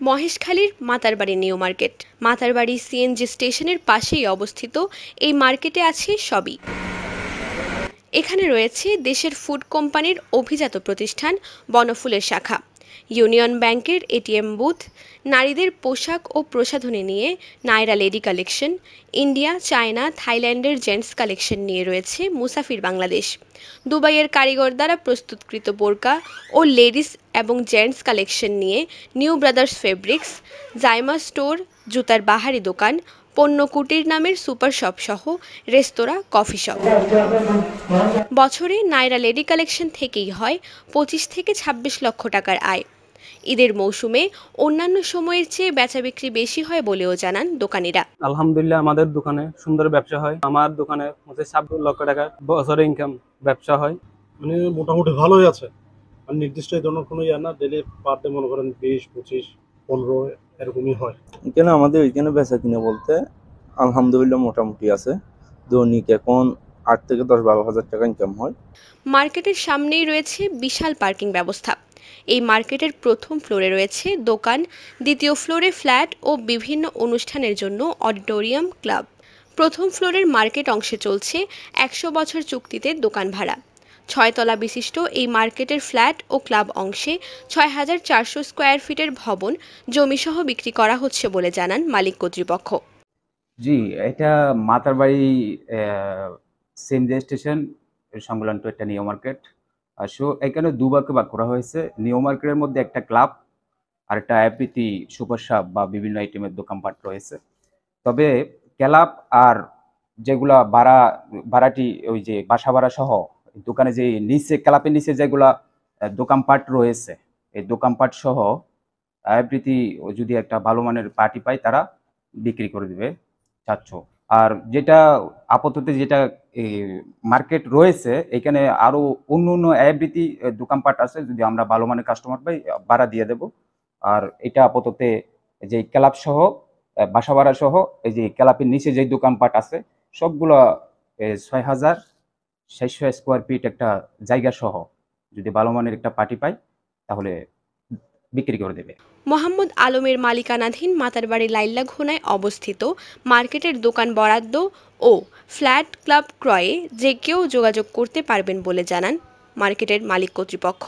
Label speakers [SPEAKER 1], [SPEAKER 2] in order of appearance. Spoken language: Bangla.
[SPEAKER 1] মহেশখালীর Matarbari new market. Matarbari CNG স্টেশনের পাশেই অবস্থিত এই মার্কেটে আছে সবই। এখানে রয়েছে দেশের ফুড কোম্পানির অভিজাত প্রতিষ্ঠান বনফুলের শাখা, ইউনিয়ন ব্যাংকের এটিএম বুথ, নারীদের পোশাক ও প্রসাধনী নিয়ে Nayra lady collection, India, China, থাইল্যান্ডের জেন্টস কালেকশন নিয়ে রয়েছে মুসাফির বাংলাদেশ, দুবাইয়ের কারিগর দ্বারা প্রস্তুতকৃত বোরকা ও লেডিস এবং জেন্টস কালেকশন নিয়ে new brothers fabrics, Zaima store, জুতার বাহারি দোকান, পণ্য কুটির নামের সুপার শপ সহ রেস্তোরাঁ, কফি শপ। বছরে নায়রা লেডি কালেকশন থেকেই হয় 25 থেকে 26 লক্ষ টাকার আয়। ঈদের মৌসুমে অন্যান্য সময়ের চেয়ে বেচা বিক্রি বেশি হয় বলেও জানান দোকানিরা।
[SPEAKER 2] আলহামদুলিল্লাহ আমাদের দোকানে সুন্দর ব্যবসা হয়। আমার দোকানে 26 লক্ষ টাকা বছরে ইনকাম ব্যবসা হয়।
[SPEAKER 3] মানে মোটামুটি ভালোই আছে। আর নির্দিষ্ট এই ধরনের কোনো না, ডেলি পার ডে মনে করেন 20, 25, 15 এরকমই হয়।
[SPEAKER 4] এখানে আমাদের এখানে বেচা কিনে বলতে আলহামদুলিল্লাহ মোটামুটি আছে। দৈনিক এখন 8 থেকে 10-12 হাজার টাকা ইনকাম হয়।
[SPEAKER 1] মার্কেটের সামনেই রয়েছে বিশাল পার্কিং ব্যবস্থা। এই মার্কেটের প্রথম ফ্লোরে রয়েছে দোকান, দ্বিতীয় ফ্লোরে ফ্ল্যাট ও বিভিন্ন অনুষ্ঠানের জন্য অডিটোরিয়াম, ক্লাব। প্রথম ফ্লোরের মার্কেট অংশে চলছে 100 বছর চুক্তিতে দোকান ভাড়া। 6 তলা বিশিষ্ট এই মার্কেটের ফ্ল্যাট ও ক্লাব অংশে 6400 স্কোয়ার ফিটের ভবন জমিসহ বিক্রি করা হচ্ছে বলে জানান মালিক কর্তৃপক্ষ।
[SPEAKER 5] জি, এটা মাতারবাড়ি সিএনজি স্টেশন সংলগ্ন একটা নিউ মার্কেট। সো এখানে দুভাগে ভাগ করা হয়েছে। নিউ মার্কেটের মধ্যে একটা ক্লাব আর একটা আইপিটি সুপার শপ বা বিভিন্ন আইটেমের দোকানপাট রয়েছে। তবে ক্লাব আর যেগুলা ভাড়াটি ওই যে বাসা ভাড়া সহ দোকানে যে নিচে ক্লাবের নিচে যেগুলা দোকানপাট রয়েছে, এই দোকানপাট সহ আইপিটি যদি একটা ভালো মানের পার্টি পায় তারা বিক্রি করে দিবে চাচ্ছ। আর যেটা আপাতত যেটা মার্কেট রয়েছে এখানে আরো অন্য আবৃত্তি দোকানপাট আছে, যদি আমরা ভালো মানের কাস্টমার পাই ভাড়া দিয়ে দেব। আর এটা আপাতত যে ক্লাব সহ বাসা ভাড়া সহ এই যে ক্লাবের নিচে যে দোকানপাট আছে সবগুলো 6600 স্কোয়ার ফিট একটা জায়গা সহ যদি ভালো মানের একটা পার্টি পাই তাহলে বিক্রি করে দেবে।
[SPEAKER 1] মোহাম্মদ আলমের মালিকানাধীন মাতারবাড়ি লাইল্লা ঘোনায় অবস্থিত মার্কেটের দোকান বরাদ্দ ও ফ্ল্যাট ক্লাব ক্রয়ে যে কেউ যোগাযোগ করতে পারবেন বলে জানান মার্কেটের মালিক কর্তৃপক্ষ।